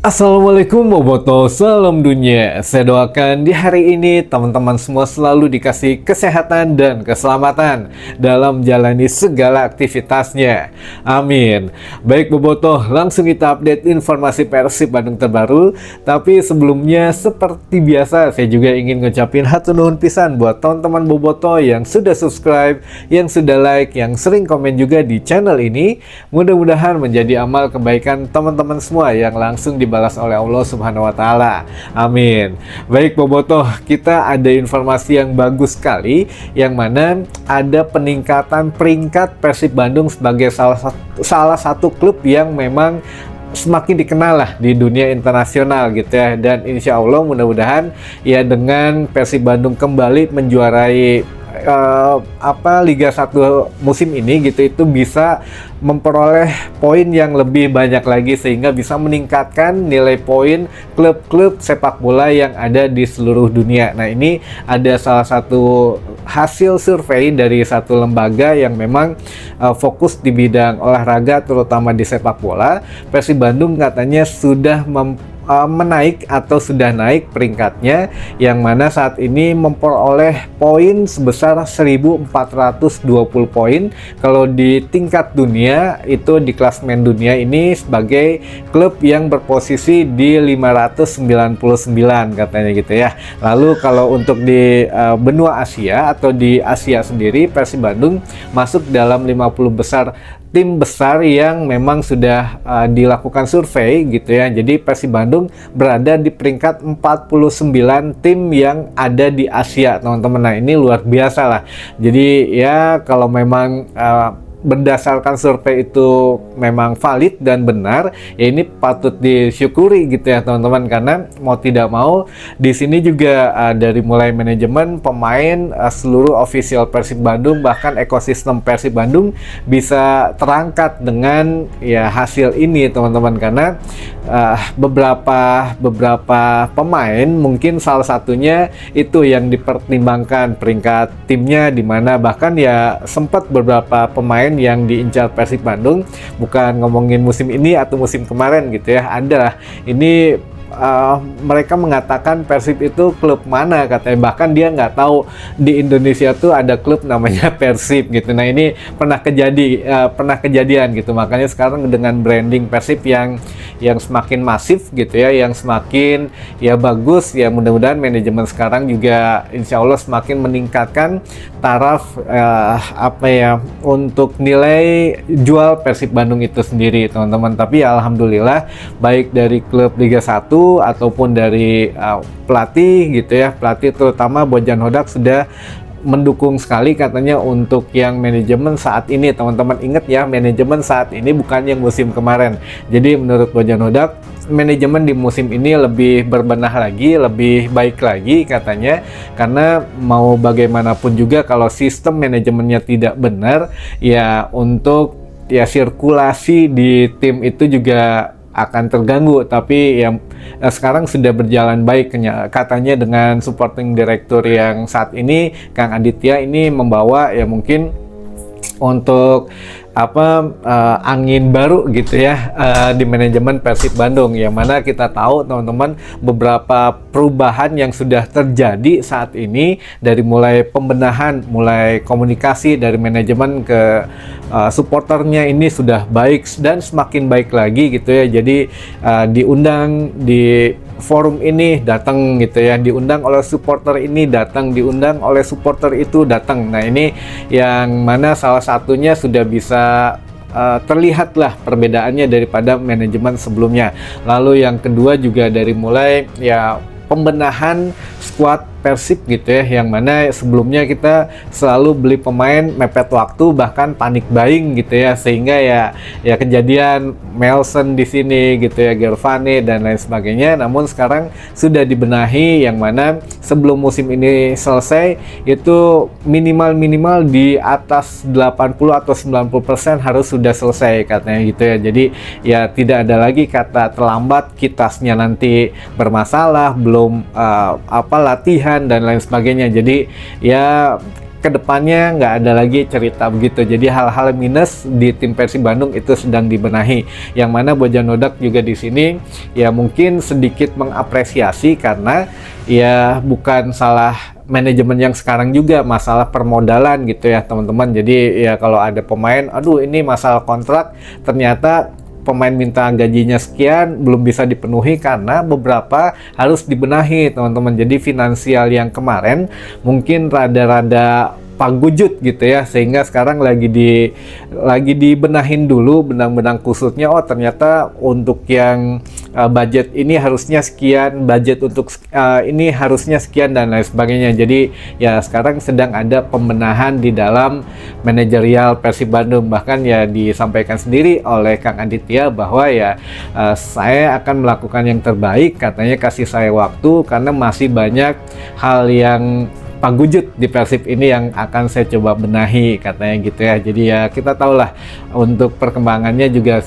Assalamualaikum Boboto, salam dunia. Saya doakan di hari ini teman-teman semua selalu dikasih kesehatan dan keselamatan dalam menjalani segala aktivitasnya. Amin. Baik Boboto, langsung kita update informasi Persib Bandung terbaru. Tapi sebelumnya seperti biasa saya juga ingin ngucapin hatur nuhun pisan buat teman-teman Boboto yang sudah subscribe, yang sudah like, yang sering komen juga di channel ini. Mudah-mudahan menjadi amal kebaikan teman-teman semua yang langsung dibalas oleh Allah Subhanahu wa taala. Amin. Baik Bobotoh, kita ada informasi yang bagus sekali yang mana ada peningkatan peringkat Persib Bandung sebagai salah satu klub yang memang semakin dikenal lah di dunia internasional gitu ya, dan insya Allah mudah-mudahan ya dengan Persib Bandung kembali menjuarai Liga 1 musim ini gitu, itu bisa memperoleh poin yang lebih banyak lagi sehingga bisa meningkatkan nilai poin klub-klub sepak bola yang ada di seluruh dunia. Nah, ini ada salah satu hasil survei dari satu lembaga yang memang fokus di bidang olahraga terutama di sepak bola. Persib Bandung katanya sudah menaik atau sudah naik peringkatnya, yang mana saat ini memperoleh poin sebesar 1420 poin. Kalau di tingkat dunia itu di klasemen dunia ini sebagai klub yang berposisi di 599 katanya gitu ya. Lalu kalau untuk di benua Asia atau di Asia sendiri, Persib Bandung masuk dalam 50 besar tim besar yang memang sudah dilakukan survei gitu ya. Jadi Persib Bandung berada di peringkat 49 tim yang ada di Asia, teman-teman. Nah, ini luar biasa lah. Jadi ya kalau memang berdasarkan survei itu memang valid dan benar, ya ini patut disyukuri gitu ya teman-teman, karena mau tidak mau di sini juga dari mulai manajemen, pemain, seluruh official Persib Bandung, bahkan ekosistem Persib Bandung bisa terangkat dengan ya hasil ini teman-teman, karena beberapa pemain mungkin salah satunya itu yang dipertimbangkan peringkat timnya di mana, bahkan ya sempat beberapa pemain yang diincar Persib Bandung, bukan ngomongin musim ini atau musim kemarin gitu ya, ada ini mereka mengatakan Persib itu klub mana katanya, bahkan dia nggak tahu di Indonesia tuh ada klub namanya Persib gitu. Nah, ini pernah kejadian gitu, makanya sekarang dengan branding Persib yang semakin masif gitu ya, yang semakin ya bagus ya, mudah-mudahan manajemen sekarang juga insya Allah semakin meningkatkan taraf untuk nilai jual Persib Bandung itu sendiri teman-teman. Tapi ya alhamdulillah baik dari klub Liga 1 ataupun dari pelatih gitu ya, pelatih terutama Bojan Hodak sudah mendukung sekali katanya untuk yang manajemen saat ini. Teman-teman ingat ya, manajemen saat ini bukan yang musim kemarin. Jadi menurut Bojan Hodak, manajemen di musim ini lebih berbenah lagi, lebih baik lagi katanya, karena mau bagaimanapun juga kalau sistem manajemennya tidak benar ya, untuk ya sirkulasi di tim itu juga akan terganggu. Tapi yang sekarang sudah berjalan baik katanya dengan supporting director yang saat ini Kang Aditya ini membawa ya mungkin untuk angin baru gitu ya di manajemen Persib Bandung, yang mana kita tahu teman-teman beberapa perubahan yang sudah terjadi saat ini, dari mulai pembenahan, mulai komunikasi dari manajemen ke supporternya ini sudah baik dan semakin baik lagi gitu ya. Jadi diundang di forum ini datang gitu ya, diundang oleh supporter ini datang, diundang oleh supporter itu datang. Nah, ini yang mana salah satunya sudah bisa terlihatlah perbedaannya daripada manajemen sebelumnya. Lalu yang kedua juga dari mulai ya pembenahan skuad Persib gitu ya, yang mana sebelumnya kita selalu beli pemain mepet waktu, bahkan panik buying gitu ya, sehingga ya kejadian Melson di sini gitu ya, Gervane dan lain sebagainya. Namun sekarang sudah dibenahi, yang mana sebelum musim ini selesai itu minimal di atas 80 atau 90% harus sudah selesai katanya gitu ya. Jadi ya tidak ada lagi kata terlambat, kitasnya nanti bermasalah, belum latihan dan lain sebagainya. Jadi ya kedepannya nggak ada lagi cerita begitu. Jadi hal-hal minus di tim Persib Bandung itu sedang dibenahi. Yang mana Bojan Hodak juga di sini ya mungkin sedikit mengapresiasi karena ya bukan salah manajemen yang sekarang juga, masalah permodalan gitu ya teman-teman. Jadi ya kalau ada pemain, aduh ini masalah kontrak, ternyata pemain minta gajinya sekian belum bisa dipenuhi karena beberapa harus dibenahi teman-teman. Jadi finansial yang kemarin mungkin rada-rada pagujut gitu ya, sehingga sekarang lagi dibenahin dulu benang-benang kusutnya. Oh ternyata untuk yang budget ini harusnya sekian, budget untuk ini harusnya sekian dan lain sebagainya. Jadi ya sekarang sedang ada pembenahan di dalam manajerial Persib Bandung. Bahkan ya disampaikan sendiri oleh Kang Aditya bahwa ya saya akan melakukan yang terbaik, katanya kasih saya waktu karena masih banyak hal yang pagujut di Persib ini yang akan saya coba benahi, katanya gitu ya. Jadi ya kita tahulah untuk perkembangannya juga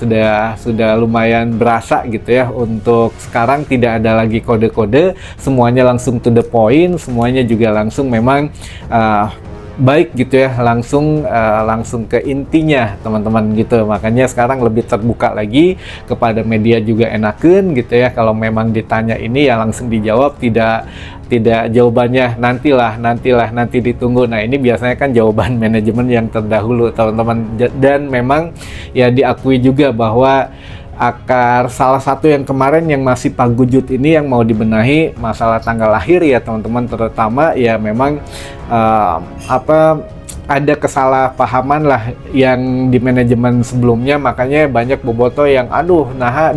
sudah lumayan berasa gitu ya. Untuk sekarang tidak ada lagi kode-kode, semuanya langsung to the point, semuanya juga langsung memang baik gitu ya, langsung ke intinya teman-teman gitu. Makanya sekarang lebih terbuka lagi kepada media juga enakeun gitu ya. Kalau memang ditanya ini ya langsung dijawab, tidak jawabannya nanti ditunggu. Nah ini biasanya kan jawaban manajemen yang terdahulu teman-teman. Dan memang ya diakui juga bahwa salah satu yang kemarin yang masih pagujut ini yang mau dibenahi masalah tanggal lahir ya teman-teman, terutama ya memang ada kesalahpahaman lah yang di manajemen sebelumnya, makanya banyak bobotoh yang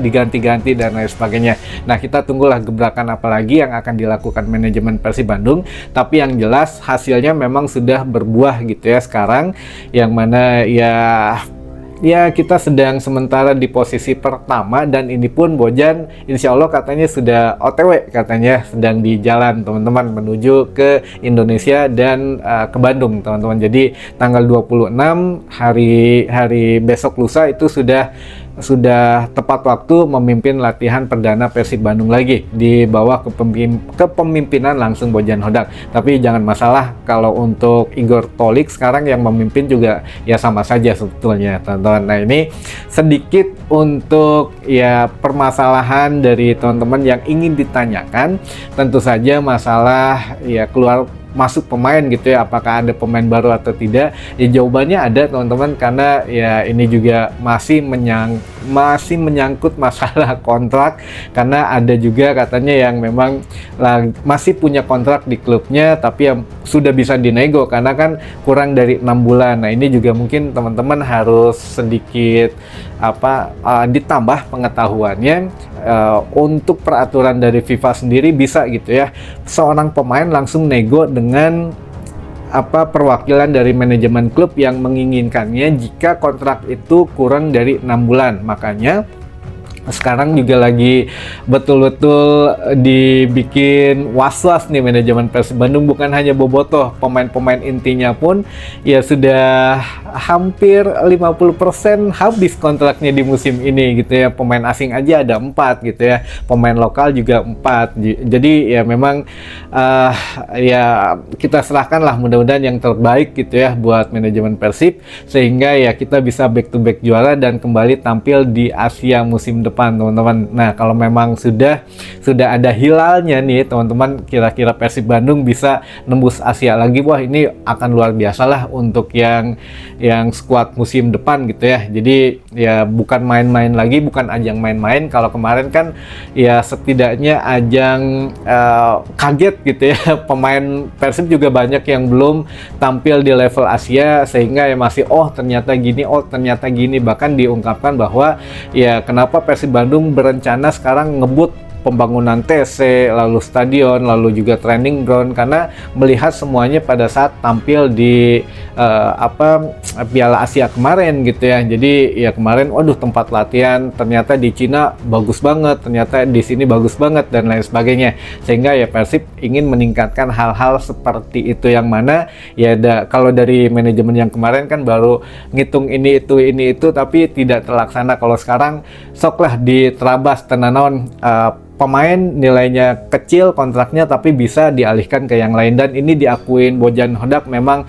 diganti-ganti dan lain sebagainya. Nah kita tunggulah gebrakan apa lagi yang akan dilakukan manajemen Persib Bandung, tapi yang jelas hasilnya memang sudah berbuah gitu ya sekarang, yang mana ya kita sedang sementara di posisi pertama, dan ini pun Bojan insya Allah katanya sudah OTW, katanya sedang di jalan teman-teman menuju ke Indonesia dan ke Bandung teman-teman. Jadi tanggal 26 hari besok lusa itu sudah tepat waktu memimpin latihan perdana Persib Bandung lagi di bawah kepemimpinan langsung Bojan Hodak. Tapi jangan masalah kalau untuk Igor Tolik sekarang yang memimpin juga ya sama saja sebetulnya teman-teman. Nah ini sedikit untuk ya permasalahan dari teman-teman yang ingin ditanyakan. Tentu saja masalah ya keluar masuk pemain gitu ya, apakah ada pemain baru atau tidak? Ya jawabannya ada teman-teman, karena ya ini juga masih menyangkut masalah kontrak, karena ada juga katanya yang memang masih punya kontrak di klubnya tapi yang sudah bisa dinego karena kan kurang dari 6 bulan. Nah ini juga mungkin teman-teman harus sedikit ditambah pengetahuannya. Untuk peraturan dari FIFA sendiri bisa gitu ya, seorang pemain langsung nego dengan perwakilan dari manajemen klub yang menginginkannya jika kontrak itu kurang dari 6 bulan. Makanya sekarang juga lagi betul-betul dibikin was-was nih manajemen Persib Bandung, bukan hanya bobotoh, pemain-pemain intinya pun ya sudah hampir 50% habis kontraknya di musim ini gitu ya. Pemain asing aja ada 4 gitu ya, pemain lokal juga 4. Jadi ya memang ya kita serahkanlah mudah-mudahan yang terbaik gitu ya buat manajemen Persib, sehingga ya kita bisa back to back juara dan kembali tampil di Asia musim depan teman-teman. Nah kalau memang sudah ada hilalnya nih teman-teman, kira-kira Persib Bandung bisa nembus Asia lagi, wah ini akan luar biasa lah untuk yang skuad musim depan gitu ya. Jadi ya bukan main-main lagi, bukan ajang main-main. Kalau kemarin kan ya setidaknya ajang kaget gitu ya, pemain Persib juga banyak yang belum tampil di level Asia, sehingga ya masih ternyata gini, bahkan diungkapkan bahwa ya kenapa Persib Bandung berencana sekarang ngebut pembangunan TC, lalu stadion, lalu juga training ground, karena melihat semuanya pada saat tampil di Piala Asia kemarin gitu ya. Jadi ya kemarin tempat latihan ternyata di Cina bagus banget, ternyata di sini bagus banget dan lain sebagainya, sehingga ya Persib ingin meningkatkan hal-hal seperti itu, yang mana ya kalau dari manajemen yang kemarin kan baru ngitung ini itu tapi tidak terlaksana. Kalau sekarang soklah diterabas tenanawan pemain nilainya kecil kontraknya tapi bisa dialihkan ke yang lain, dan ini diakuin Bojan Hodak memang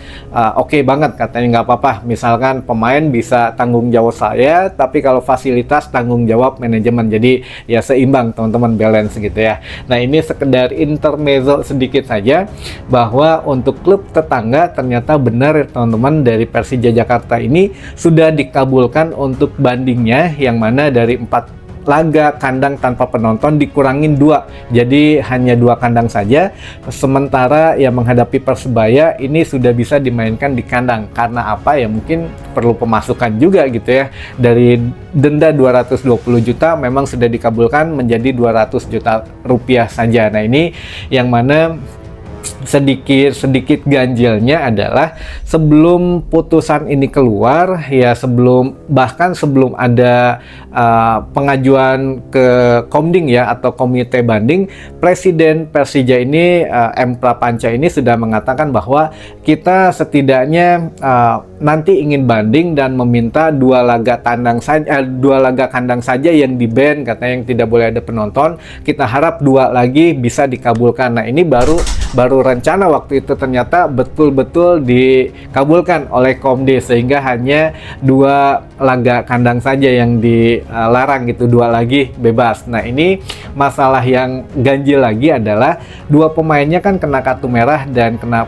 oke banget, katanya nggak apa-apa misalkan pemain bisa tanggung jawab saya tapi kalau fasilitas tanggung jawab manajemen, jadi ya seimbang teman-teman, balance gitu ya. Nah ini sekedar intermezzo sedikit saja bahwa untuk klub tetangga ternyata benar ya teman-teman, dari Persija Jakarta ini sudah dikabulkan untuk bandingnya, yang mana dari 4 laga kandang tanpa penonton dikurangin 2, jadi hanya 2 kandang saja, sementara yang menghadapi Persebaya ini sudah bisa dimainkan di kandang. Karena apa ya, mungkin perlu pemasukan juga gitu ya, dari denda 220 juta memang sudah dikabulkan menjadi 200 juta rupiah saja. Nah ini yang mana sedikit ganjilnya adalah sebelum putusan ini keluar ya, bahkan sebelum ada pengajuan ke Komding ya atau komite banding, Presiden Persija ini M. Prapanca ini sudah mengatakan bahwa kita setidaknya nanti ingin banding dan meminta 2 laga kandang saja yang di-ban, katanya, yang tidak boleh ada penonton. Kita harap 2 lagi bisa dikabulkan. Nah ini baru rencana waktu itu ternyata betul-betul dikabulkan oleh Komdis, sehingga hanya 2 laga kandang saja yang dilarang gitu, 2 lagi bebas. Nah ini masalah yang ganjil lagi adalah 2 pemainnya kan kena kartu merah dan kena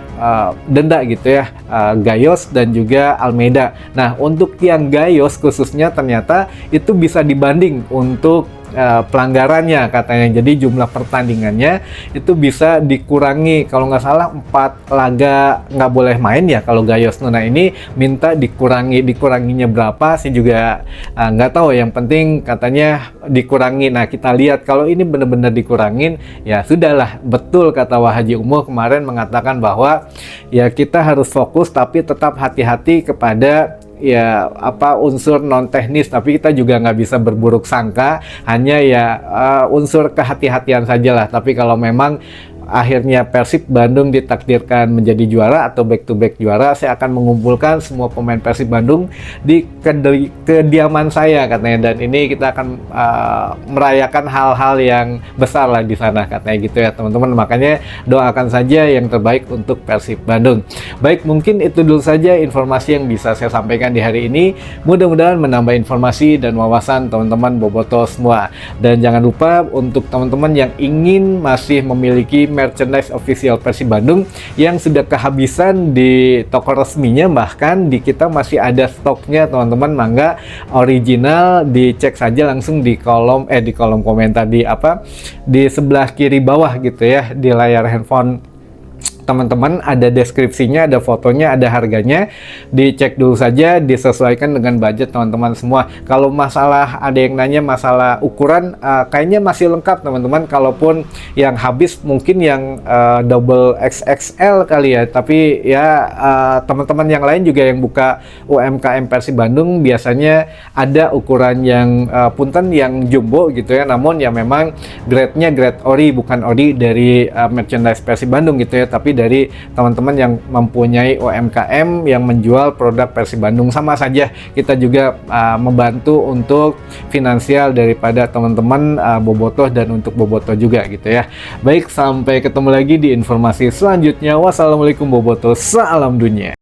denda gitu ya, Gayos dan juga Almeida. Nah untuk yang Gayos khususnya ternyata itu bisa dibanding untuk pelanggarannya katanya, jadi jumlah pertandingannya itu bisa dikurangi, kalau nggak salah 4 laga nggak boleh main ya kalau Gayos. Nah ini minta dikuranginya berapa sih juga nggak tahu, yang penting katanya dikurangi. Nah kita lihat kalau ini benar-benar dikurangin ya sudahlah, betul kata Wahaji Umuh kemarin mengatakan bahwa ya kita harus fokus tapi tetap hati-hati kepada ya unsur non teknis, tapi kita juga nggak bisa berburuk sangka, hanya ya unsur kehati-hatian saja lah. Tapi kalau memang akhirnya Persib Bandung ditakdirkan menjadi juara atau back to back juara, saya akan mengumpulkan semua pemain Persib Bandung di kediaman saya katanya, dan ini kita akan merayakan hal-hal yang besar lah di sana katanya gitu ya teman-teman. Makanya doakan saja yang terbaik untuk Persib Bandung. Baik, mungkin itu dulu saja informasi yang bisa saya sampaikan di hari ini. Mudah-mudahan menambah informasi dan wawasan teman-teman boboto semua. Dan jangan lupa untuk teman-teman yang ingin masih memiliki merchandise official Persib Bandung yang sudah kehabisan di toko resminya, bahkan di kita masih ada stoknya teman-teman, mangga original dicek saja langsung di kolom komentar di sebelah kiri bawah gitu ya, di layar handphone teman-teman ada deskripsinya, ada fotonya, ada harganya, dicek dulu saja, disesuaikan dengan budget teman-teman semua. Kalau masalah ada yang nanya masalah ukuran, kayaknya masih lengkap teman-teman, kalaupun yang habis mungkin yang double XXL kali ya, tapi ya teman-teman yang lain juga yang buka UMKM Persib Bandung biasanya ada ukuran yang punten yang jumbo gitu ya, namun ya memang grade-nya grade ori, bukan ori dari merchandise Persib Bandung gitu ya, tapi dari teman-teman yang mempunyai UMKM yang menjual produk Persib Bandung. Sama saja kita juga membantu untuk finansial daripada teman-teman bobotoh dan untuk bobotoh juga gitu ya. Baik, sampai ketemu lagi di informasi selanjutnya. Wassalamualaikum bobotoh, salam dunia.